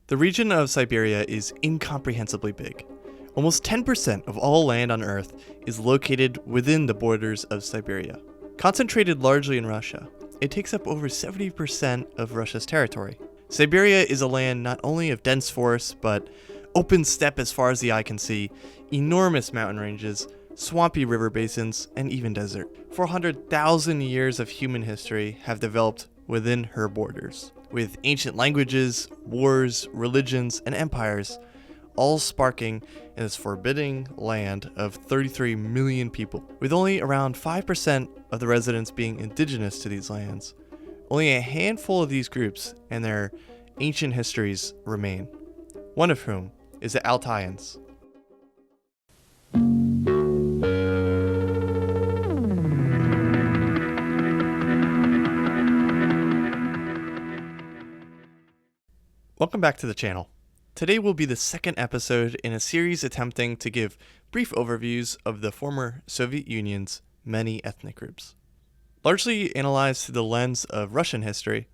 The region of Siberia is incomprehensibly big. Almost 10% of all land on Earth is located within the borders of Siberia. Concentrated largely in Russia, it takes up over 70% of Russia's territory. Siberia is a land not only of dense forests, but open steppe as far as the eye can see, enormous mountain ranges, swampy river basins, and even desert. 400,000 years of human history have developed within her borders, with ancient languages, wars, religions, and empires, all sparking in this forbidding land of 33 million people. With only around 5% of the residents being indigenous to these lands, only a handful of these groups and their ancient histories remain, one of whom is the Altaians. Welcome back to the channel. Today will be the second episode in a series attempting to give brief overviews of the former Soviet Union's many ethnic groups. Largely analyzed through the lens of Russian history,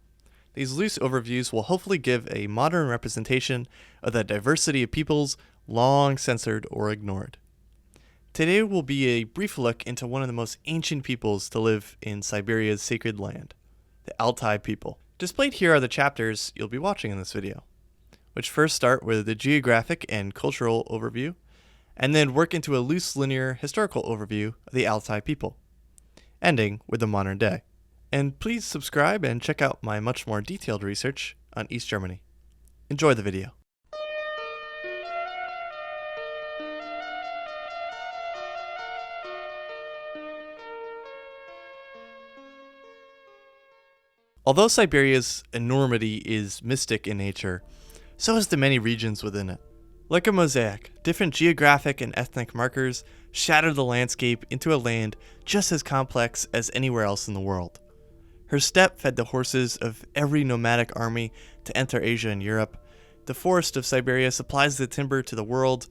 these loose overviews will hopefully give a modern representation of the diversity of peoples long censored or ignored. Today will be a brief look into one of the most ancient peoples to live in Siberia's sacred land, the Altai people. Displayed here are the chapters you'll be watching in this video, which first start with the geographic and cultural overview, and then work into a loose linear historical overview of the Altai people, ending with the modern day. And please subscribe and check out my much more detailed research on East Germany. Enjoy the video. Although Siberia's enormity is mystic in nature, so is the many regions within it. Like a mosaic, different geographic and ethnic markers shatter the landscape into a land just as complex as anywhere else in the world. Her steppe fed the horses of every nomadic army to enter Asia and Europe. The forest of Siberia supplies the timber to the world,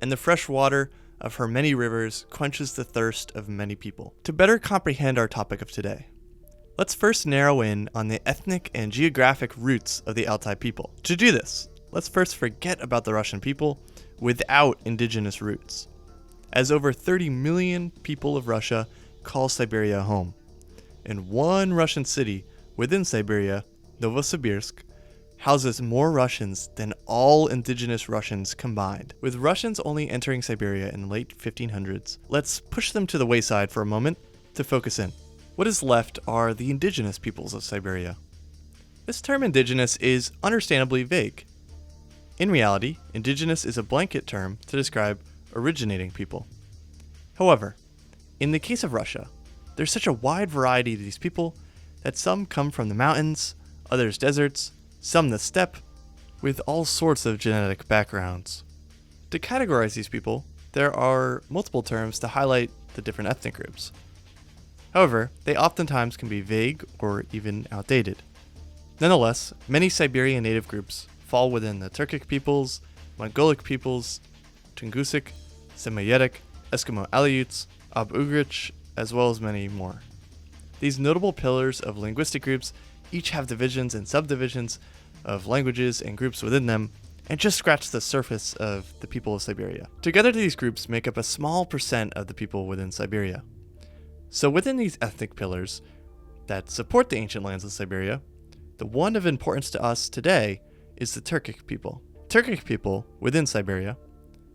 and the fresh water of her many rivers quenches the thirst of many people. To better comprehend our topic of today, let's first narrow in on the ethnic and geographic roots of the Altai people. To do this, let's first forget about the Russian people without indigenous roots, as over 30 million people of Russia call Siberia home. And one Russian city within Siberia, Novosibirsk, houses more Russians than all indigenous Russians combined. With Russians only entering Siberia in the late 1500s, let's push them to the wayside for a moment to focus in. What is left are the indigenous peoples of Siberia. This term indigenous is understandably vague. In reality, indigenous is a blanket term to describe originating people. However, in the case of Russia, there's such a wide variety of these people that some come from the mountains, others deserts, some the steppe, with all sorts of genetic backgrounds. To categorize these people, there are multiple terms to highlight the different ethnic groups. However, they oftentimes can be vague or even outdated. Nonetheless, many Siberian native groups fall within the Turkic peoples, Mongolic peoples, Tungusic, Semitic, Eskimo Aleuts, Ob-Ugric, as well as many more. These notable pillars of linguistic groups each have divisions and subdivisions of languages and groups within them, and just scratch the surface of the people of Siberia. Together, these groups make up a small percent of the people within Siberia. So within these ethnic pillars that support the ancient lands of Siberia, the one of importance to us today is the Turkic people. Turkic people within Siberia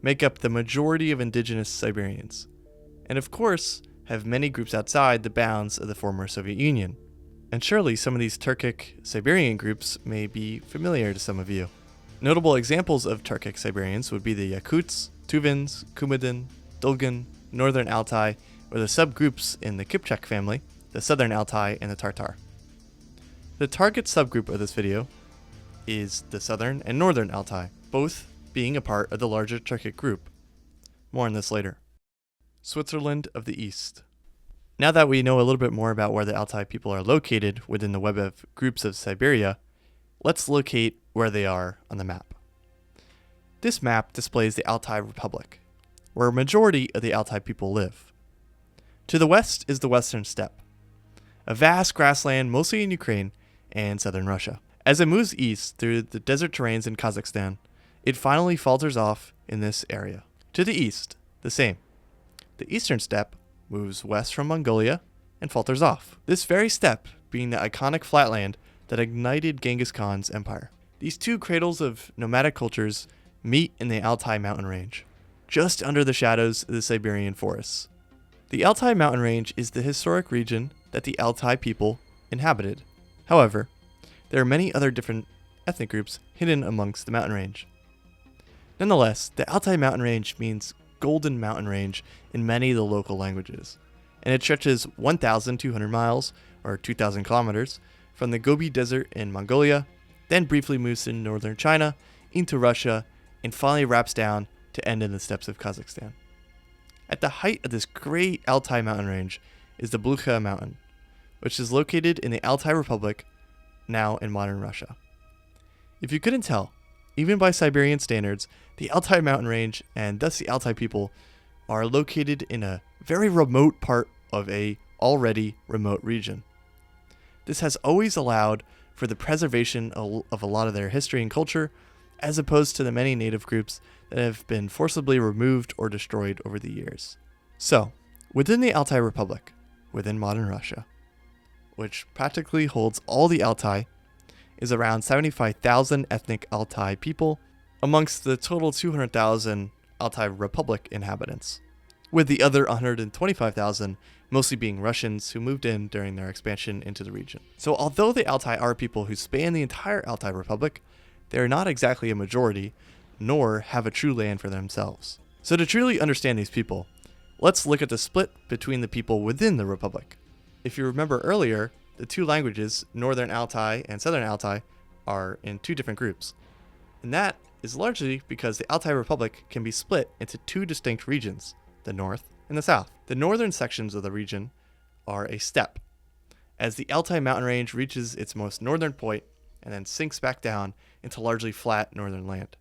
make up the majority of indigenous Siberians, and of course have many groups outside the bounds of the former Soviet Union. And surely some of these Turkic Siberian groups may be familiar to some of you. Notable examples of Turkic Siberians would be the Yakuts, Tuvans, Kumadan, Dolgan, Northern Altai, or the subgroups in the Kipchak family, the Southern Altai, and the Tartar. The target subgroup of this video is the Southern and Northern Altai, both being a part of the larger Turkic group. More on this later. Switzerland of the East. Now that we know a little bit more about where the Altai people are located within the web of groups of Siberia, let's locate where they are on the map. This map displays the Altai Republic, where a majority of the Altai people live. To the west is the Western Steppe, a vast grassland mostly in Ukraine and southern Russia. As it moves east through the desert terrains in Kazakhstan, it finally falters off in this area. To the east, the same. The eastern steppe moves west from Mongolia and falters off. This very steppe being the iconic flatland that ignited Genghis Khan's empire. These two cradles of nomadic cultures meet in the Altai mountain range, just under the shadows of the Siberian forests. The Altai mountain range is the historic region that the Altai people inhabited. However, there are many other different ethnic groups hidden amongst the mountain range. Nonetheless, the Altai mountain range means Golden Mountain Range in many of the local languages, and it stretches 1,200 miles, or 2,000 kilometers, from the Gobi Desert in Mongolia, then briefly moves in northern China, into Russia, and finally wraps down to end in the steppes of Kazakhstan. At the height of this great Altai mountain range is the Blukha mountain, which is located in the Altai Republic, now in modern Russia. If you couldn't tell, even by Siberian standards, the Altai mountain range, and thus the Altai people, are located in a very remote part of a already remote region. This has always allowed for the preservation of a lot of their history and culture, as opposed to the many native groups that have been forcibly removed or destroyed over the years. So, within the Altai Republic, within modern Russia, which practically holds all the Altai, is around 75,000 ethnic Altai people amongst the total 200,000 Altai Republic inhabitants, with the other 125,000 mostly being Russians who moved in during their expansion into the region. So although the Altai are people who span the entire Altai Republic, they are not exactly a majority, nor have a true land for themselves. So to truly understand these people, let's look at the split between the people within the Republic. If you remember earlier, the two languages, Northern Altai and Southern Altai, are in two different groups. And that is largely because the Altai Republic can be split into two distinct regions, the North and the South. The northern sections of the region are a steppe, as the Altai mountain range reaches its most northern point and then sinks back down into largely flat northern land.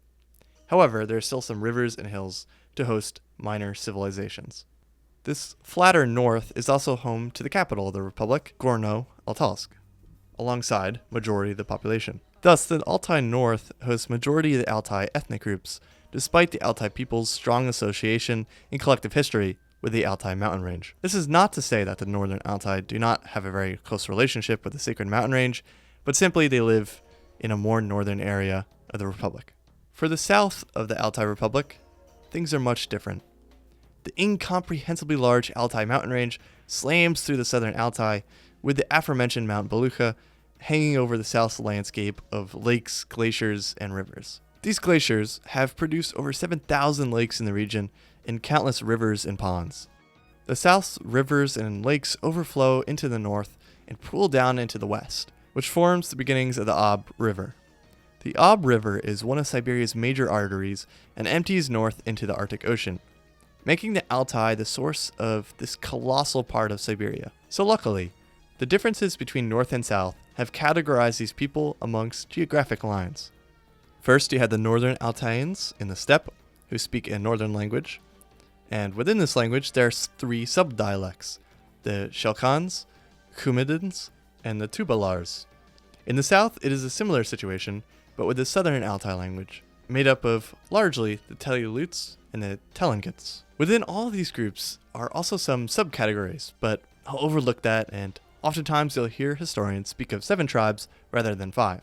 However, there are still some rivers and hills to host minor civilizations. This flatter north is also home to the capital of the Republic, Gorno-Altalsk, alongside majority of the population. Thus, the Altai North hosts majority of the Altai ethnic groups, despite the Altai people's strong association in collective history with the Altai mountain range. This is not to say that the Northern Altai do not have a very close relationship with the sacred mountain range, but simply they live in a more northern area of the Republic. For the south of the Altai Republic, things are much different. The incomprehensibly large Altai mountain range slams through the southern Altai, with the aforementioned Mount Belukha hanging over the south's landscape of lakes, glaciers, and rivers. These glaciers have produced over 7,000 lakes in the region and countless rivers and ponds. The south's rivers and lakes overflow into the north and pool down into the west, which forms the beginnings of the Ob River. The Ob River is one of Siberia's major arteries and empties north into the Arctic Ocean, making the Altai the source of this colossal part of Siberia. So luckily, the differences between north and south have categorized these people amongst geographic lines. First, you had the northern Altaians in the steppe, who speak a northern language, and within this language there's three subdialects, the Shelkans, Kumidins, and the Tubalars. In the south, it is a similar situation, but with the southern Altai language, made up of largely the Teluluts and the Telengits. Within all of these groups are also some subcategories, but I'll overlook that, and oftentimes you'll hear historians speak of 7 tribes rather than 5.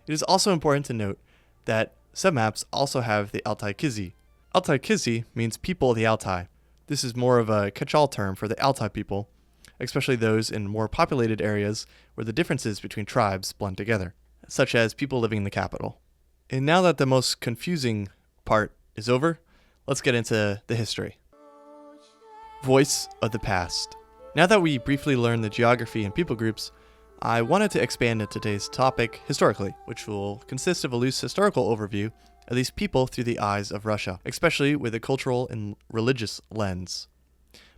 It is also important to note that submaps also have the Altai Kizi. Altai Kizi means people of the Altai. This is more of a catch-all term for the Altai people, especially those in more populated areas where the differences between tribes blend together, such as people living in the capital. And now that the most confusing part is over, let's get into the history. Voice of the past. Now that we briefly learned the geography and people groups, I wanted to expand into today's topic historically, which will consist of a loose historical overview of these people through the eyes of Russia, especially with a cultural and religious lens.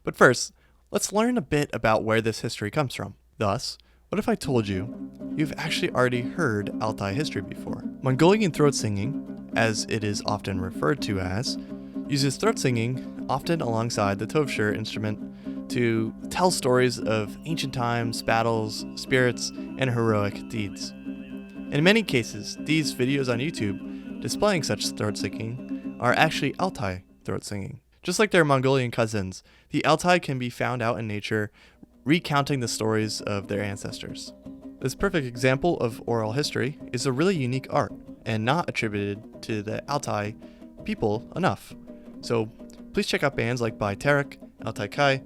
But first, let's learn a bit about where this history comes from. Thus, what if I told you you've actually already heard Altai history before? Mongolian throat singing, as it is often referred to as, uses throat singing often alongside the tovshur instrument to tell stories of ancient times, battles, spirits, and heroic deeds. In many cases, these videos on YouTube displaying such throat singing are actually Altai throat singing. Just like their Mongolian cousins, the Altai can be found out in nature recounting the stories of their ancestors. This perfect example of oral history is a really unique art and not attributed to the Altai people enough. So please check out bands like by Turkic, Altai Kai,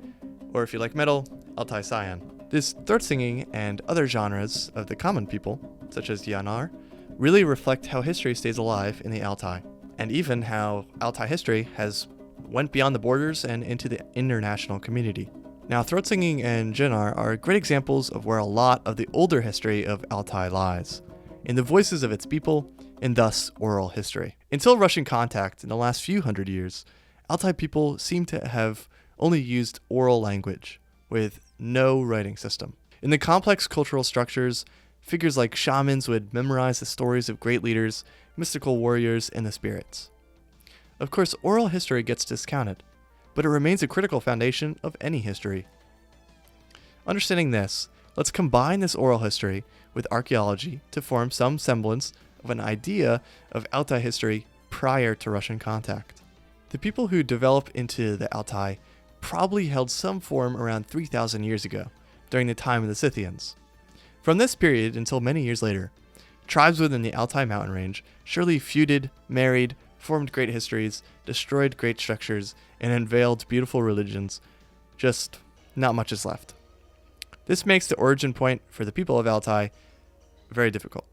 or if you like metal, Altai Cyan. This throat singing and other genres of the common people, such as Yanar, really reflect how history stays alive in the Altai, and even how Altai history has went beyond the borders and into the international community. Now, throat singing and Yanar are great examples of where a lot of the older history of Altai lies, in the voices of its people, and thus oral history. Until Russian contact in the last few hundred years, Altai people seem to have only used oral language, with no writing system. In the complex cultural structures, figures like shamans would memorize the stories of great leaders, mystical warriors, and the spirits. Of course, oral history gets discounted, but it remains a critical foundation of any history. Understanding this, let's combine this oral history with archaeology to form some semblance of an idea of Altai history prior to Russian contact. The people who develop into the Altai probably held some form around 3,000 years ago, during the time of the Scythians. From this period until many years later, tribes within the Altai mountain range surely feuded, married, formed great histories, destroyed great structures, and unveiled beautiful religions. Just not much is left. This makes the origin point for the people of Altai very difficult.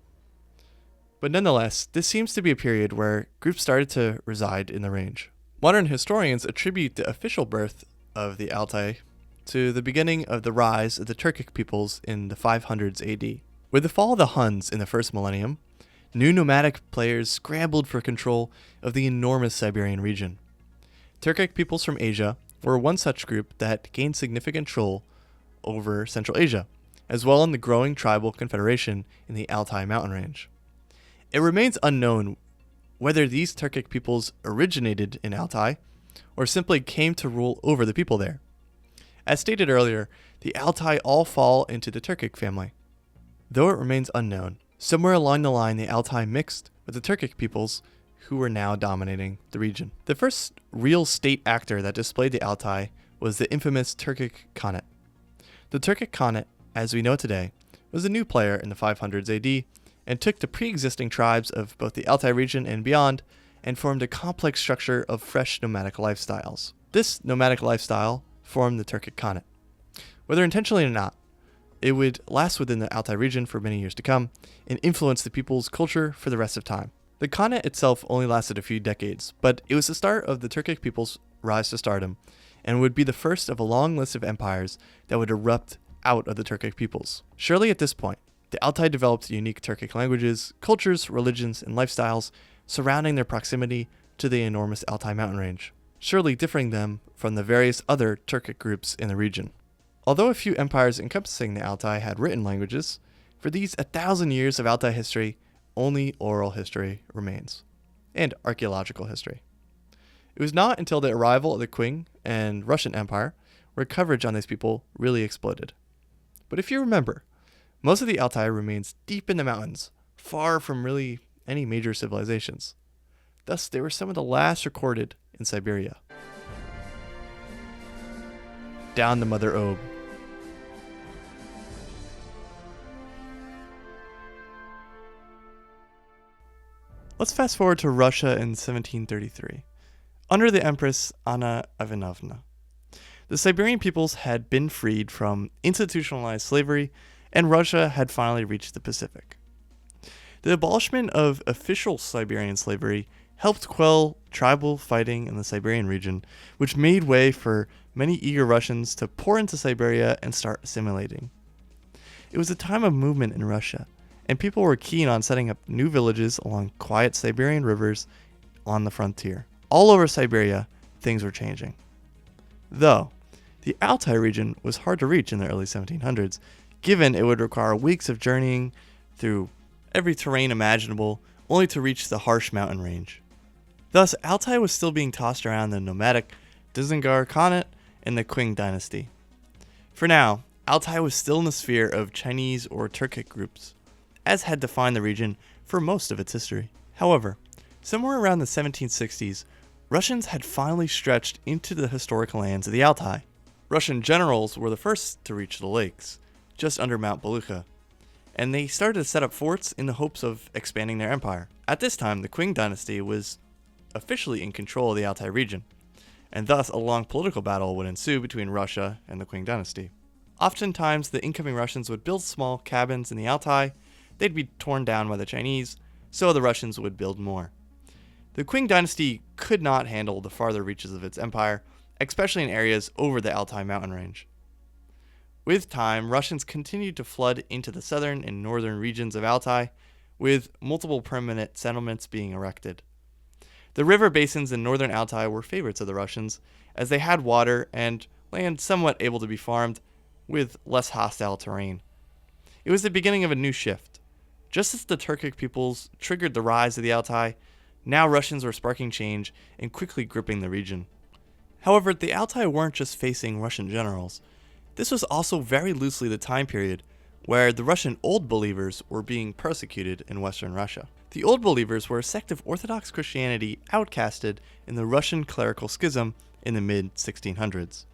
But nonetheless, this seems to be a period where groups started to reside in the range. Modern historians attribute the official birth of the Altai to the beginning of the rise of the Turkic peoples in the 500s AD. With the fall of the Huns in the first millennium, new nomadic players scrambled for control of the enormous Siberian region. Turkic peoples from Asia were one such group that gained significant control over Central Asia, as well in the growing tribal confederation in the Altai mountain range. It remains unknown whether these Turkic peoples originated in Altai or simply came to rule over the people there. As stated earlier, the Altai all fall into the Turkic family. Though it remains unknown, somewhere along the line the Altai mixed with the Turkic peoples who were now dominating the region. The first real state actor that displayed the Altai was the infamous Turkic Khanate. The Turkic Khanate, as we know today, was a new player in the 500s AD and took the pre-existing tribes of both the Altai region and beyond and formed a complex structure of fresh nomadic lifestyles. This nomadic lifestyle formed the Turkic Khanate. Whether intentionally or not, it would last within the Altai region for many years to come and influence the people's culture for the rest of time. The Khanate itself only lasted a few decades, but it was the start of the Turkic people's rise to stardom and would be the first of a long list of empires that would erupt out of the Turkic peoples. Surely at this point, the Altai developed unique Turkic languages, cultures, religions, and lifestyles surrounding their proximity to the enormous Altai mountain range, surely differing them from the various other Turkic groups in the region. Although a few empires encompassing the Altai had written languages, for these 1,000 years of Altai history, only oral history remains, and archaeological history. It was not until the arrival of the Qing and Russian Empire where coverage on these people really exploded. But if you remember, most of the Altai remains deep in the mountains, far from really any major civilizations. Thus, they were some of the last recorded in Siberia. Down the Mother Ob. Let's fast forward to Russia in 1733, under the Empress Anna Ivanovna. The Siberian peoples had been freed from institutionalized slavery, and Russia had finally reached the Pacific. The abolishment of official Siberian slavery helped quell tribal fighting in the Siberian region, which made way for many eager Russians to pour into Siberia and start assimilating. It was a time of movement in Russia, and people were keen on setting up new villages along quiet Siberian rivers on the frontier. All over Siberia, things were changing. Though, the Altai region was hard to reach in the early 1700s, given it would require weeks of journeying through every terrain imaginable, only to reach the harsh mountain range. Thus, Altai was still being tossed around the nomadic Dzungar Khanate and the Qing dynasty. For now, Altai was still in the sphere of Chinese or Turkic groups. as had defined the region for most of its history. However, somewhere around the 1760s, Russians had finally stretched into the historic lands of the Altai. Russian generals were the first to reach the lakes, just under Mount Beluga, and they started to set up forts in the hopes of expanding their empire. At this time, the Qing dynasty was officially in control of the Altai region, and thus a long political battle would ensue between Russia and the Qing dynasty. Oftentimes, the incoming Russians would build small cabins in the Altai. They'd be torn down by the Chinese, so the Russians would build more. The Qing dynasty could not handle the farther reaches of its empire, especially in areas over the Altai mountain range. With time, Russians continued to flood into the southern and northern regions of Altai, with multiple permanent settlements being erected. The river basins in northern Altai were favorites of the Russians, as they had water and land somewhat able to be farmed, with less hostile terrain. It was the beginning of a new shift. Just as the Turkic peoples triggered the rise of the Altai, now Russians were sparking change and quickly gripping the region. However, the Altai weren't just facing Russian generals. This was also very loosely the time period where the Russian Old Believers were being persecuted in Western Russia. The Old Believers were a sect of Orthodox Christianity outcasted in the Russian clerical schism in the mid-1600s.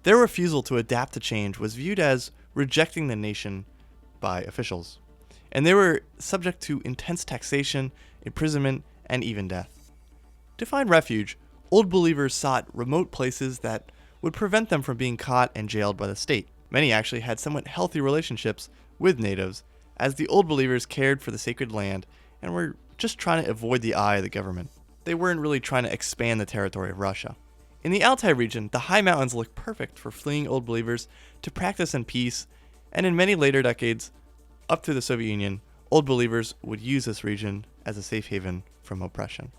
Their refusal to adapt to change was viewed as rejecting the nation by officials, and they were subject to intense taxation, imprisonment, and even death. To find refuge, Old Believers sought remote places that would prevent them from being caught and jailed by the state. Many actually had somewhat healthy relationships with natives, as the Old Believers cared for the sacred land and were just trying to avoid the eye of the government. They weren't really trying to expand the territory of Russia. In the Altai region, the high mountains looked perfect for fleeing Old Believers to practice in peace, and in many later decades, up to the Soviet Union, Old Believers would use this region as a safe haven from oppression.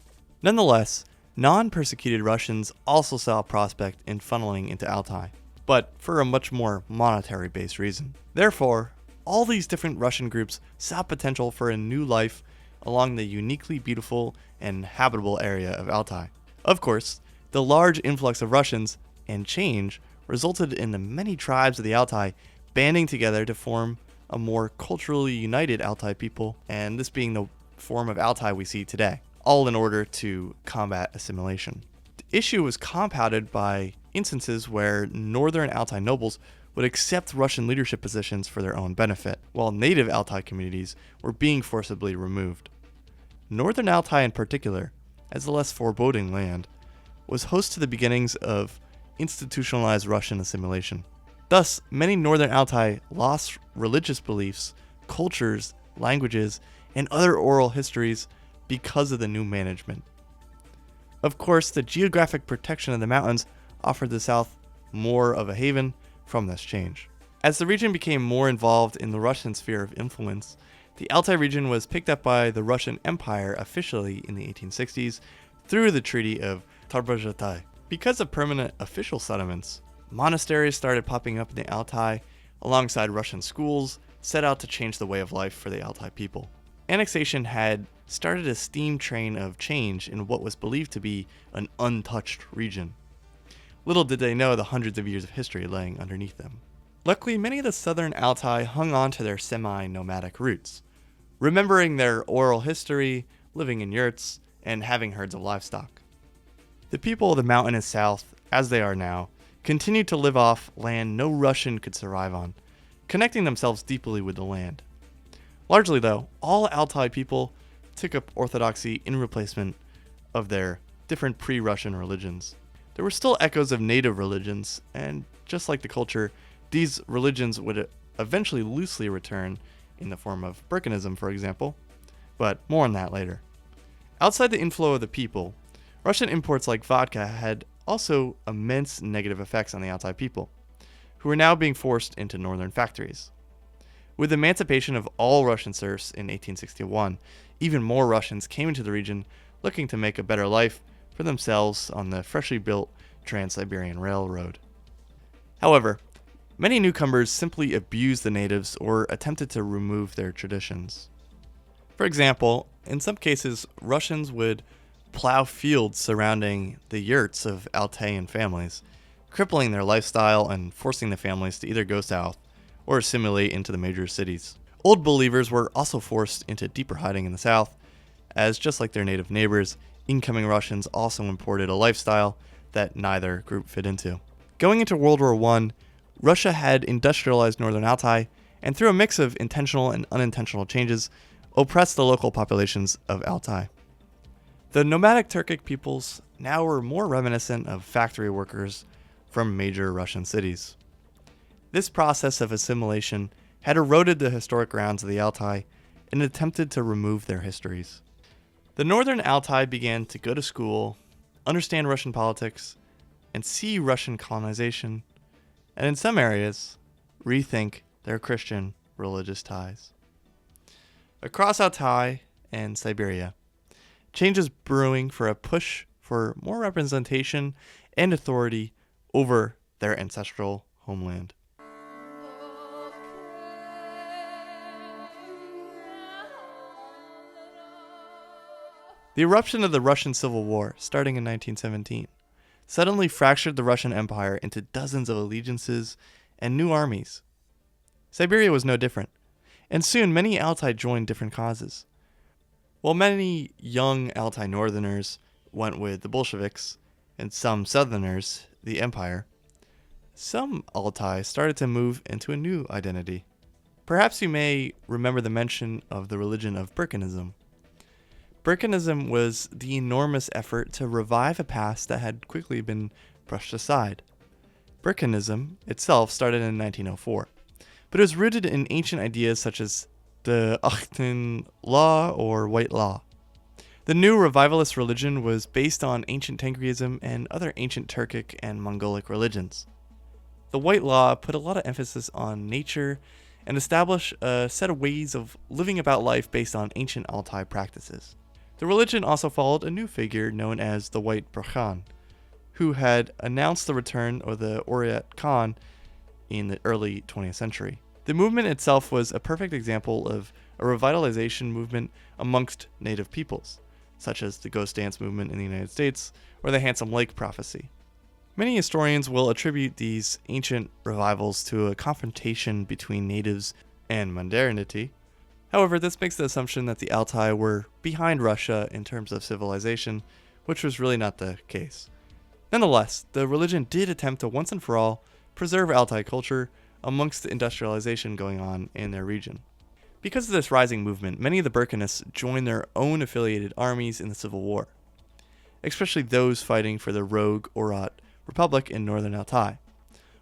Nonetheless, non-persecuted Russians also saw a prospect in funneling into Altai, but for a much more monetary-based reason. Therefore, all these different Russian groups saw potential for a new life along the uniquely beautiful and habitable area of Altai. Of course, the large influx of Russians and change resulted in the many tribes of the Altai banding together to form a more culturally united Altai people, and this being the form of Altai we see today, all in order to combat assimilation. The issue was compounded by instances where northern Altai nobles would accept Russian leadership positions for their own benefit, while native Altai communities were being forcibly removed. Northern Altai in particular, as the less foreboding land, was host to the beginnings of institutionalized Russian assimilation. Thus, many northern Altai lost religious beliefs, cultures, languages, and other oral histories because of the new management. Of course, the geographic protection of the mountains offered the South more of a haven from this change. As the region became more involved in the Russian sphere of influence, the Altai region was picked up by the Russian Empire officially in the 1860s through the Treaty of Tarbajatai. Because of permanent official settlements, monasteries started popping up in the Altai alongside Russian schools set out to change the way of life for the Altai people. Annexation had started a steam train of change in what was believed to be an untouched region. Little did they know the hundreds of years of history laying underneath them. Luckily, many of the southern Altai hung on to their semi-nomadic roots, remembering their oral history, living in yurts, and having herds of livestock. The people of the mountainous south, as they are now, continued to live off land no Russian could survive on, connecting themselves deeply with the land. Largely, though, all Altai people took up Orthodoxy in replacement of their different pre-Russian religions. There were still echoes of native religions, and just like the culture, these religions would eventually loosely return in the form of Birkenism, for example, but more on that later. Outside the inflow of the people, Russian imports like vodka had also immense negative effects on the Altai people, who were now being forced into northern factories. With the emancipation of all Russian serfs in 1861, even more Russians came into the region looking to make a better life for themselves on the freshly built Trans-Siberian Railroad. However, many newcomers simply abused the natives or attempted to remove their traditions. For example, in some cases, Russians would plow fields surrounding the yurts of Altaian families, crippling their lifestyle and forcing the families to either go south or assimilate into the major cities. Old believers were also forced into deeper hiding in the south, as just like their native neighbors, incoming Russians also imported a lifestyle that neither group fit into. Going into World War I, Russia had industrialized northern Altai, and through a mix of intentional and unintentional changes, oppressed the local populations of Altai. The nomadic Turkic peoples now were more reminiscent of factory workers from major Russian cities. This process of assimilation had eroded the historic grounds of the Altai and attempted to remove their histories. The northern Altai began to go to school, understand Russian politics, and see Russian colonization, and in some areas, rethink their Christian religious ties. Across Altai and Siberia, change is brewing for a push for more representation and authority over their ancestral homeland. The eruption of the Russian Civil War, starting in 1917, suddenly fractured the Russian Empire into dozens of allegiances and new armies. Siberia was no different, and soon many Altai joined different causes. While many young Altai northerners went with the Bolsheviks, and some southerners, the Empire, some Altai started to move into a new identity. Perhaps you may remember the mention of the religion of Burkeanism. Burkeanism was the enormous effort to revive a past that had quickly been brushed aside. Burkeanism itself started in 1904, but it was rooted in ancient ideas such as the Achten law or white law. The new revivalist religion was based on ancient Tengriism and other ancient Turkic and Mongolic religions. The white law put a lot of emphasis on nature and established a set of ways of living about life based on ancient Altai practices. The religion also followed a new figure known as the White Brahman, who had announced the return of the Oryat Khan in the early 20th century. The movement itself was a perfect example of a revitalization movement amongst native peoples, such as the Ghost Dance movement in the United States or the Handsome Lake prophecy. Many historians will attribute these ancient revivals to a confrontation between natives and modernity. However, this makes the assumption that the Altai were behind Russia in terms of civilization, which was really not the case. Nonetheless, the religion did attempt to once and for all preserve Altai culture amongst the industrialization going on in their region. Because of this rising movement, many of the Burkeanists joined their own affiliated armies in the Civil War, especially those fighting for the rogue Oryat Republic in northern Altai,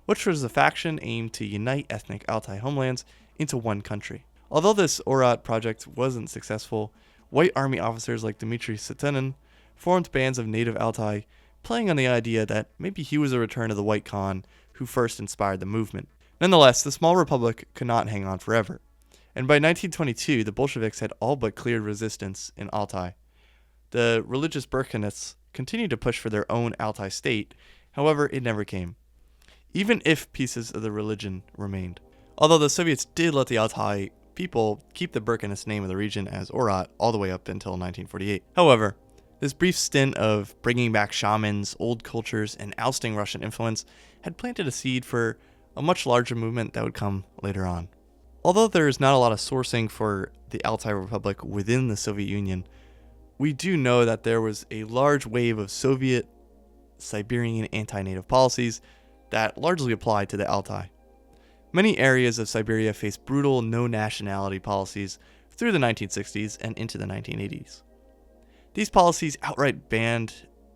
which was a faction aimed to unite ethnic Altai homelands into one country. Although this Oryat project wasn't successful, white army officers like Dmitry Setenin formed bands of native Altai, playing on the idea that maybe he was a return of the White Khan who first inspired the movement. Nonetheless, the small republic could not hang on forever, and by 1922 the Bolsheviks had all but cleared resistance in Altai. The religious Burkeanists continued to push for their own Altai state, however it never came, even if pieces of the religion remained. Although the Soviets did let the Altai people keep the Burkeanist name of the region as Oryat all the way up until 1948. However, this brief stint of bringing back shamans, old cultures, and ousting Russian influence had planted a seed for a much larger movement that would come later on. Although there is not a lot of sourcing for the Altai Republic within the Soviet Union, we do know that there was a large wave of Soviet Siberian anti-native policies that largely applied to the Altai. Many areas of Siberia faced brutal no-nationality policies through the 1960s and into the 1980s. These policies outright banned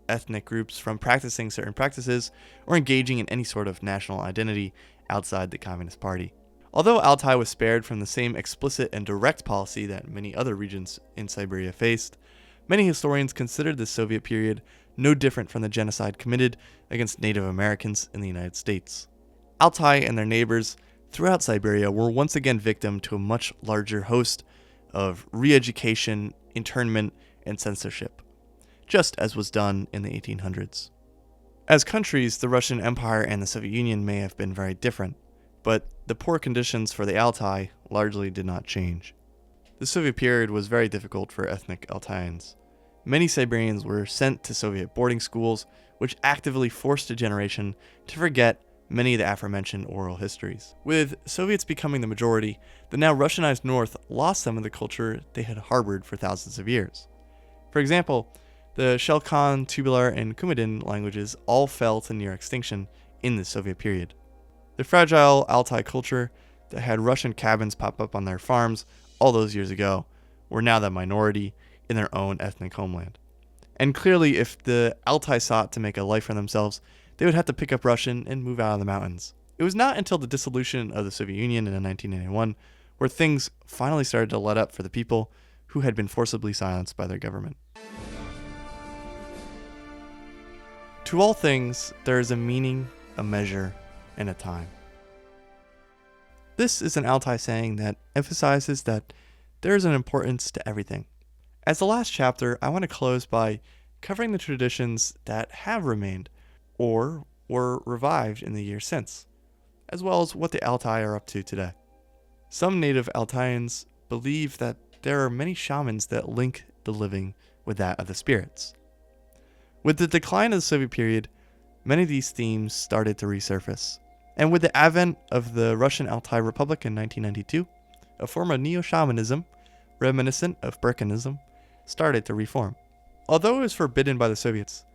ethnic groups from practicing certain practices or engaging in any sort of national identity outside the Communist Party. Although Altai was spared from the same explicit and direct policy that many other regions in Siberia faced, many historians considered the Soviet period no different from the genocide committed against Native Americans in the United States. Altai and their neighbors throughout Siberia were once again victim to a much larger host of re-education, internment, and censorship, just as was done in the 1800s. As countries, the Russian Empire and the Soviet Union may have been very different, but the poor conditions for the Altai largely did not change. The Soviet period was very difficult for ethnic Altaians. Many Siberians were sent to Soviet boarding schools, which actively forced a generation to forget many of the aforementioned oral histories. With Soviets becoming the majority, the now Russianized North lost some of the culture they had harbored for thousands of years. For example, the Shelkan, Tubular, and Kumatin languages all fell to near extinction in the Soviet period. The fragile Altai culture that had Russian cabins pop up on their farms all those years ago were now the minority in their own ethnic homeland. And clearly, if the Altai sought to make a life for themselves, they would have to pick up Russian and move out of the mountains. It was not until the dissolution of the Soviet Union in 1991 where things finally started to let up for the people who had been forcibly silenced by their government. To all things, there is a meaning, a measure, and a time. This is an Altai saying that emphasizes that there is an importance to everything. As the last chapter, I want to close by covering the traditions that have remained or were revived in the years since, as well as what the Altai are up to today. Some native Altaians believe that there are many shamans that link the living with that of the spirits. With the decline of the Soviet period, many of these themes started to resurface. And with the advent of the Russian Altai Republic in 1992, a form of neo-shamanism, reminiscent of Burkanism, started to reform. Although it was forbidden by the Soviets,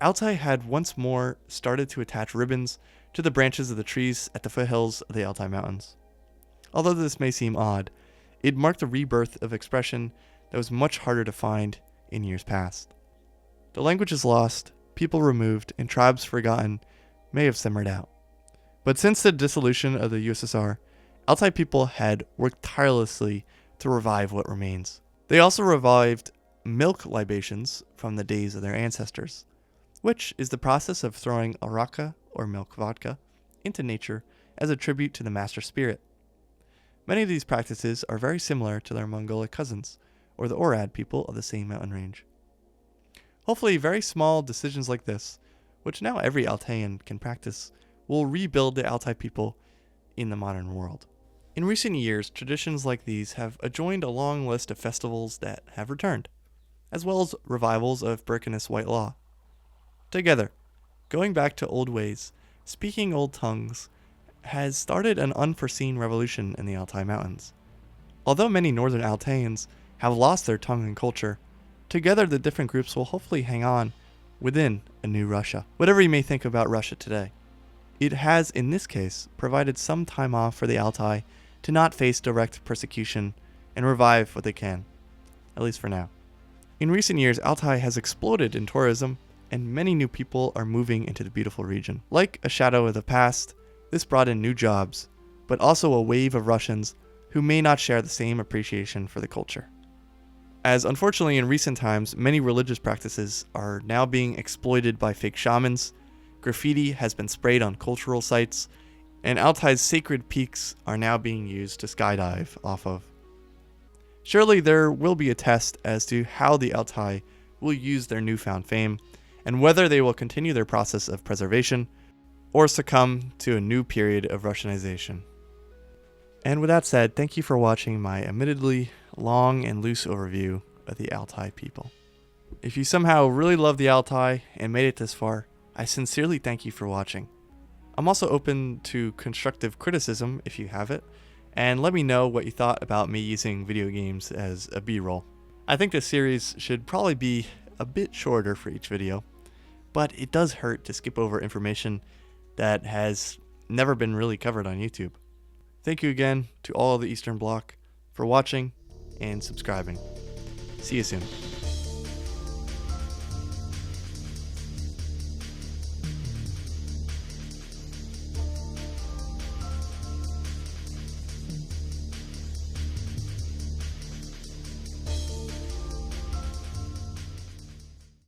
Altai had once more started to attach ribbons to the branches of the trees at the foothills of the Altai Mountains. Although this may seem odd, it marked a rebirth of expression that was much harder to find in years past. The languages lost, people removed, and tribes forgotten may have simmered out. But since the dissolution of the USSR, Altai people had worked tirelessly to revive what remains. They also revived milk libations from the days of their ancestors, which is the process of throwing araka, or milk vodka, into nature as a tribute to the master spirit. Many of these practices are very similar to their Mongolic cousins, or the Orad people of the same mountain range. Hopefully, very small decisions like this, which now every Altaian can practice, will rebuild the Altai people in the modern world. In recent years, traditions like these have adjoined a long list of festivals that have returned, as well as revivals of Burkanist white law. Together, going back to old ways, speaking old tongues, has started an unforeseen revolution in the Altai Mountains. Although many northern Altaians have lost their tongue and culture, together the different groups will hopefully hang on within a new Russia. Whatever you may think about Russia today, it has, in this case, provided some time off for the Altai to not face direct persecution and revive what they can, at least for now. In recent years, Altai has exploded in tourism, and many new people are moving into the beautiful region. Like a shadow of the past, this brought in new jobs, but also a wave of Russians who may not share the same appreciation for the culture. As unfortunately in recent times, many religious practices are now being exploited by fake shamans, graffiti has been sprayed on cultural sites, and Altai's sacred peaks are now being used to skydive off of. Surely there will be a test as to how the Altai will use their newfound fame, and whether they will continue their process of preservation or succumb to a new period of Russianization. And with that said, thank you for watching my admittedly long and loose overview of the Altai people. If you somehow really love the Altai and made it this far, I sincerely thank you for watching. I'm also open to constructive criticism if you have it, and let me know what you thought about me using video games as a B-roll. I think this series should probably be a bit shorter for each video, but it does hurt to skip over information that has never been really covered on YouTube. Thank you again to all of the Eastern Bloc for watching and subscribing. See you soon.